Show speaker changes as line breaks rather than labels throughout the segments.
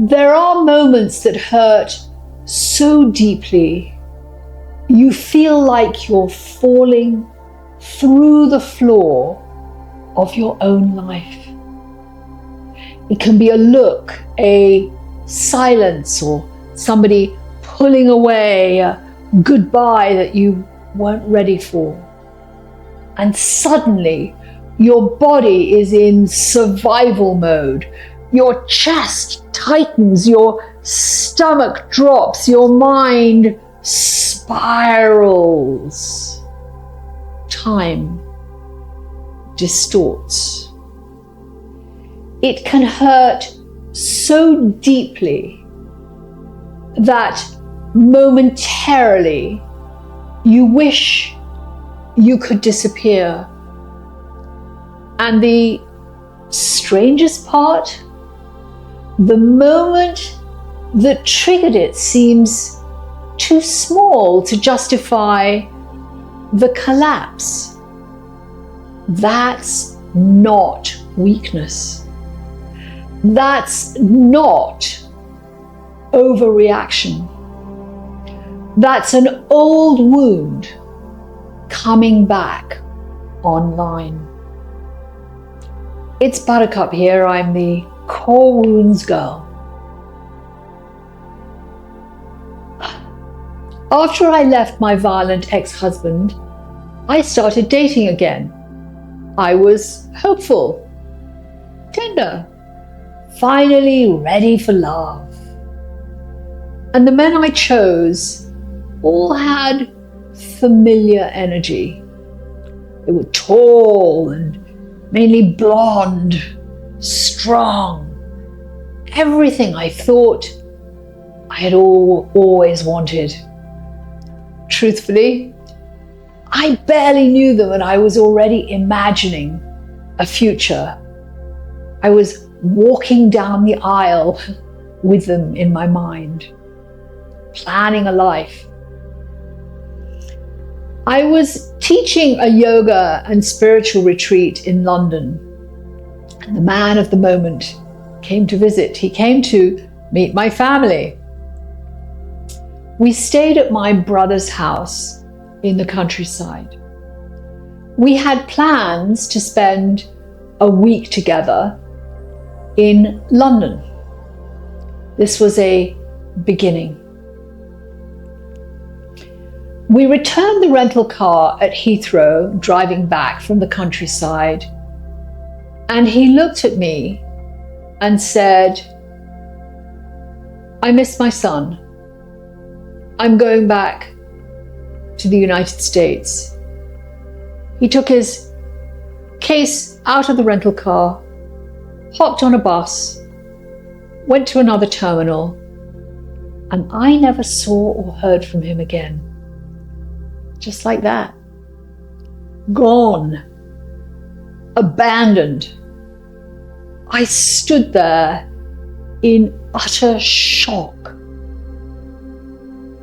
There are moments that hurt so deeply, you feel like you're falling through the floor of your own life. It can be a look, a silence, or somebody pulling away, a goodbye that you weren't ready for. And suddenly, your body is in survival mode. Your chest tightens, your stomach drops, your mind spirals. Time distorts. It can hurt so deeply that momentarily you wish you could disappear. And the strangest part, the moment that triggered it seems too small to justify the collapse. That's not weakness. That's not overreaction. That's an old wound coming back online. It's Buttercup here. I'm the Core Wounds girl. After I left my violent ex-husband, I started dating again. I was hopeful, tender, finally ready for love. And the men I chose all had familiar energy. They were tall and mainly blonde, strong. Everything I thought I had always wanted. Truthfully, I barely knew them and I was already imagining a future. I was walking down the aisle with them in my mind, planning a life. I was teaching a yoga and spiritual retreat in London, and the man of the moment came to visit. He came to meet my family. We stayed at my brother's house in the countryside. We had plans to spend a week together in London. This was a beginning. We returned the rental car at Heathrow, driving back from the countryside, and he looked at me and said, "I miss my son. I'm going back to the United States." He took his case out of the rental car, hopped on a bus, went to another terminal, and I never saw or heard from him again. Just like that. Gone. Abandoned. I stood there in utter shock.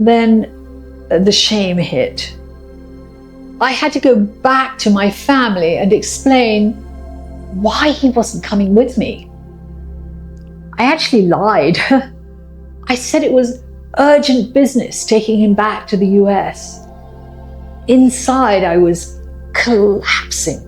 Then the shame hit. I had to go back to my family and explain why he wasn't coming with me. I actually lied. I said it was urgent business taking him back to the US. Inside, I was collapsing.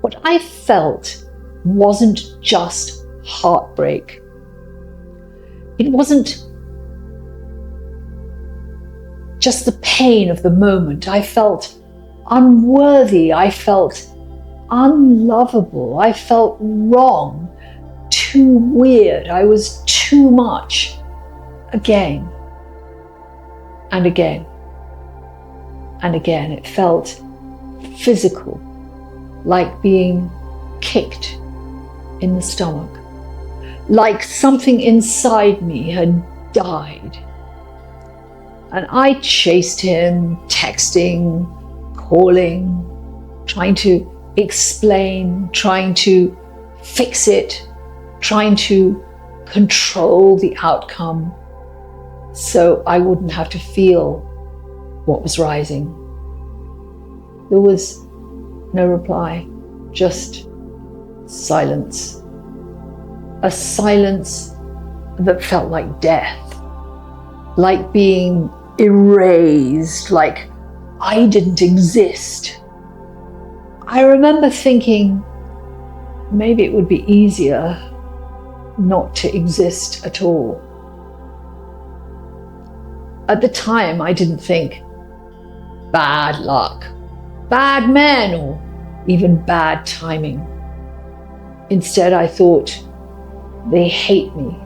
What I felt wasn't just heartbreak. It wasn't just the pain of the moment. I felt unworthy. I felt unlovable. I felt wrong, too weird. I was too much. Again and again and again. It felt physical, like being kicked in the stomach, like something inside me had died. And I chased him, texting, calling, trying to explain, trying to fix it, trying to control the outcome so I wouldn't have to feel what was rising. There was no reply, just silence. A silence that felt like death, like being erased, like I didn't exist. I remember thinking maybe it would be easier not to exist at all. At the time, I didn't think bad luck, bad men, or even bad timing. Instead, I thought, they hate me,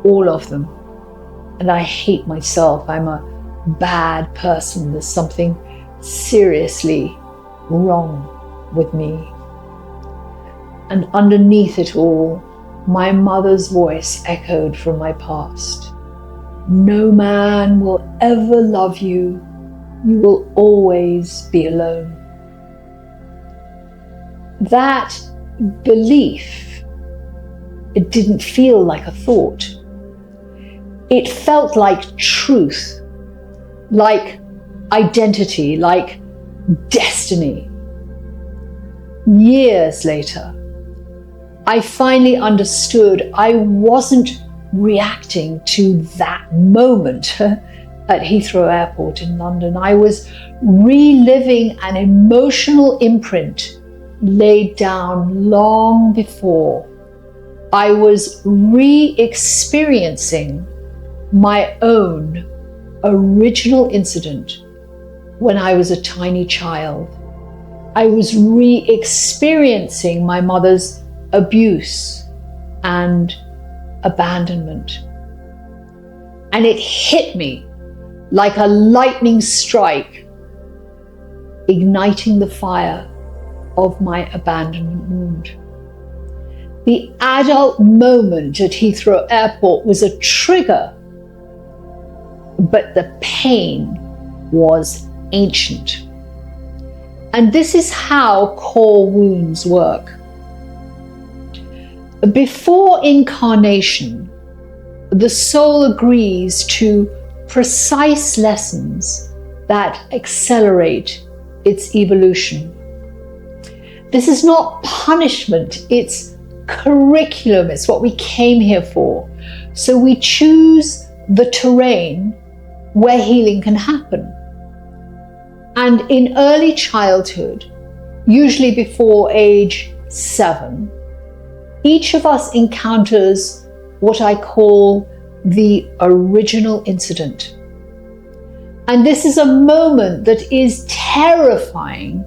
all of them, and I hate myself. I'm a bad person. There's something seriously wrong with me. And underneath it all, my mother's voice echoed from my past. No man will ever love you. You will always be alone. That belief, it didn't feel like a thought. It felt like truth, like identity, like destiny. Years later, I finally understood I wasn't reacting to that moment at Heathrow Airport in London. I was reliving an emotional imprint laid down long before. I was re-experiencing my own original incident when I was a tiny child. I was re-experiencing my mother's abuse and abandonment. And it hit me like a lightning strike, igniting the fire of my abandonment wound. The adult moment at Heathrow Airport was a trigger, but the pain was ancient. And this is how core wounds work. Before incarnation, the soul agrees to precise lessons that accelerate its evolution. This is not punishment, it's curriculum. It's what we came here for. So we choose the terrain where healing can happen. And in early childhood, usually before age 7, each of us encounters what I call the original incident. And this is a moment that is terrifying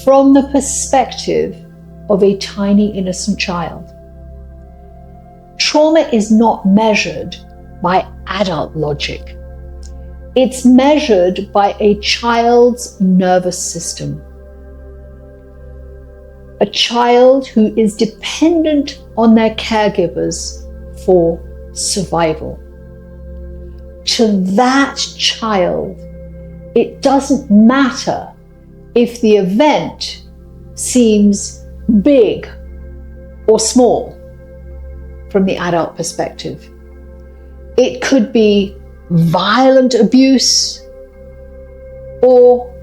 from the perspective of a tiny innocent child. Trauma is not measured by adult logic. It's measured by a child's nervous system. A child who is dependent on their caregivers for survival. To that child, it doesn't matter if the event seems big or small from the adult perspective. It could be violent abuse, or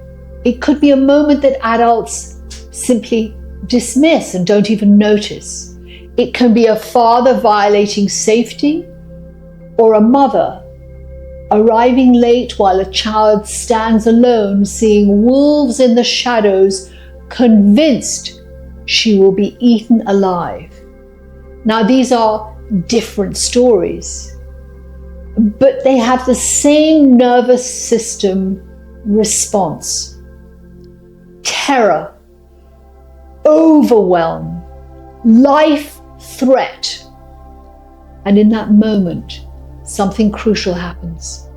it could be a moment that adults simply dismiss and don't even notice. It can be a father violating safety, or a mother arriving late while a child stands alone, seeing wolves in the shadows, convinced she will be eaten alive. Now, these are different stories, but they have the same nervous system response. Terror, overwhelm, life threat. And in that moment, something crucial happens.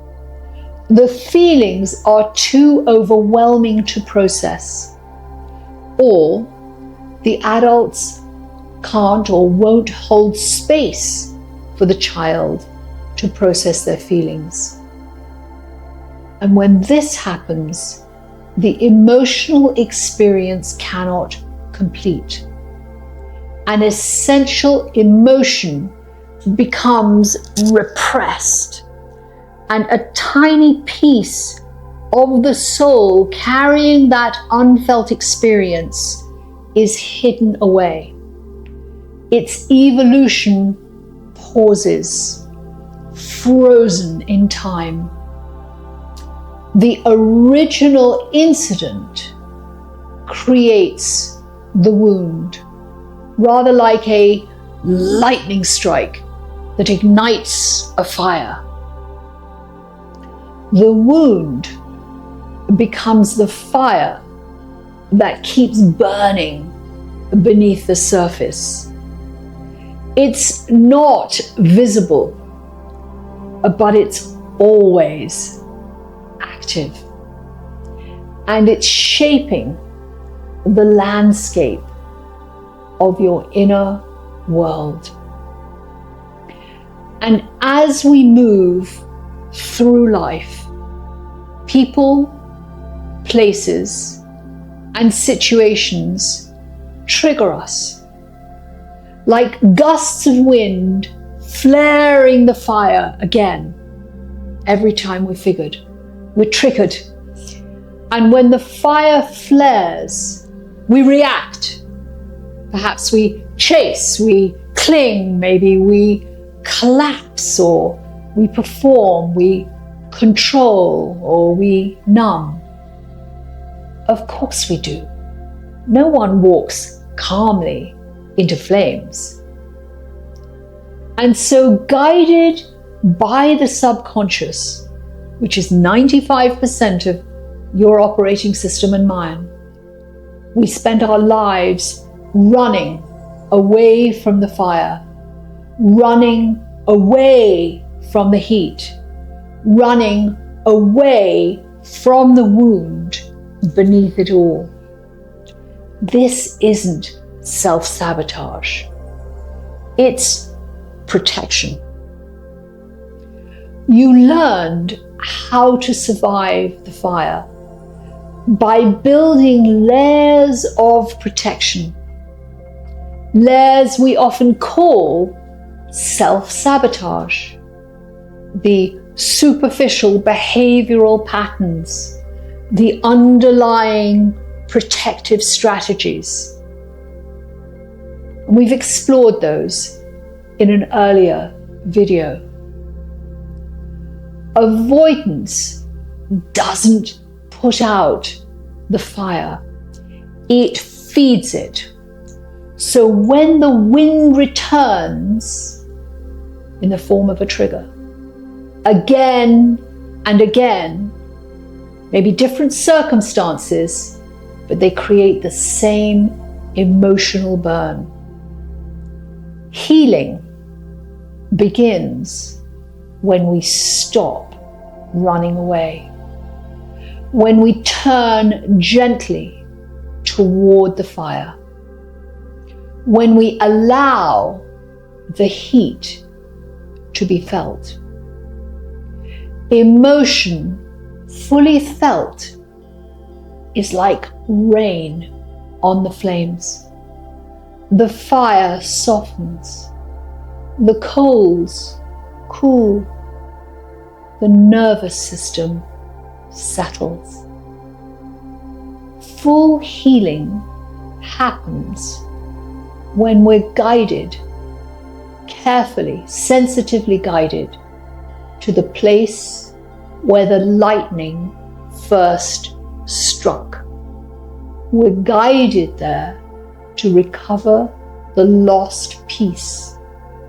The feelings are too overwhelming to process, or the adults can't or won't hold space for the child to process their feelings. And when this happens, the emotional experience cannot complete. An essential emotion becomes repressed, and a tiny piece of the soul carrying that unfelt experience is hidden away. Its evolution pauses, frozen in time. The original incident creates the wound, rather like a lightning strike that ignites a fire. The wound becomes the fire that keeps burning beneath the surface. It's not visible, but it's always active. And it's shaping the landscape of your inner world. And as we move through life, people, places, and situations trigger us, like gusts of wind flaring the fire again. Every time we're triggered. And when the fire flares, we react. Perhaps we chase, we cling, maybe we collapse, or we perform, we control, or we numb. Of course we do. No one walks calmly into flames. And so, guided by the subconscious, which is 95% of your operating system and mine, we spend our lives running away from the fire, running away from the heat, running away from the wound beneath it all. This isn't self-sabotage. It's protection. You learned how to survive the fire by building layers of protection. Layers we often call self-sabotage. The superficial behavioral patterns, the underlying protective strategies. We've explored those in an earlier video. Avoidance doesn't put out the fire, it feeds it. So when the wind returns in the form of a trigger, again and again, maybe different circumstances, but they create the same emotional burn. Healing begins when we stop running away, when we turn gently toward the fire, when we allow the heat to be felt. Emotion fully felt is like rain on the flames. The fire softens, the coals cool, the nervous system settles. Full healing happens when we're guided, carefully, sensitively guided to the place where the lightning first struck. We're guided there to recover the lost piece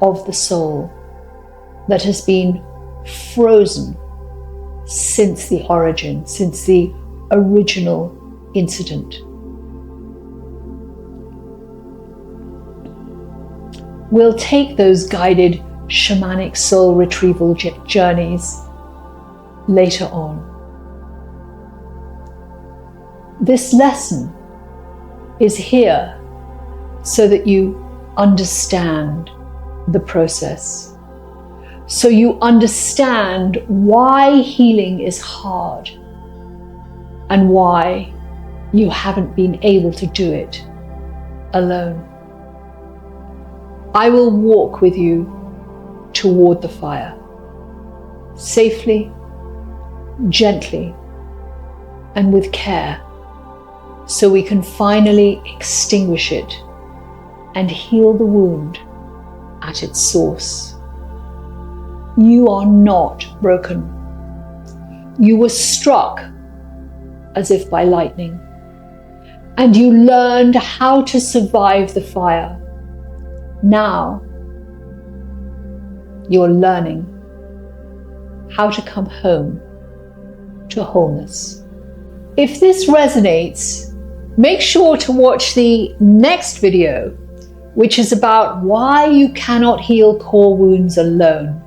of the soul that has been frozen since the origin, since the original incident. We'll take those guided shamanic soul retrieval journeys later on. This lesson is here so that you understand the process, so you understand why healing is hard and why you haven't been able to do it alone. I will walk with you toward the fire, safely, gently, and with care, so we can finally extinguish it and heal the wound at its source. You are not broken. You were struck as if by lightning, and you learned how to survive the fire. Now, you're learning how to come home to wholeness. If this resonates, make sure to watch the next video, which is about why you cannot heal core wounds alone.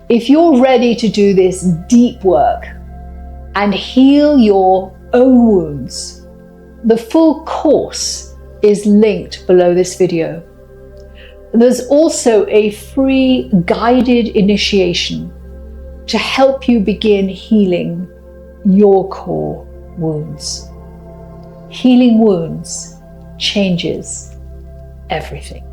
If you're ready to do this deep work and heal your own wounds, the full course is linked below this video. There's also a free guided initiation to help you begin healing your core wounds. Healing wounds changes everything.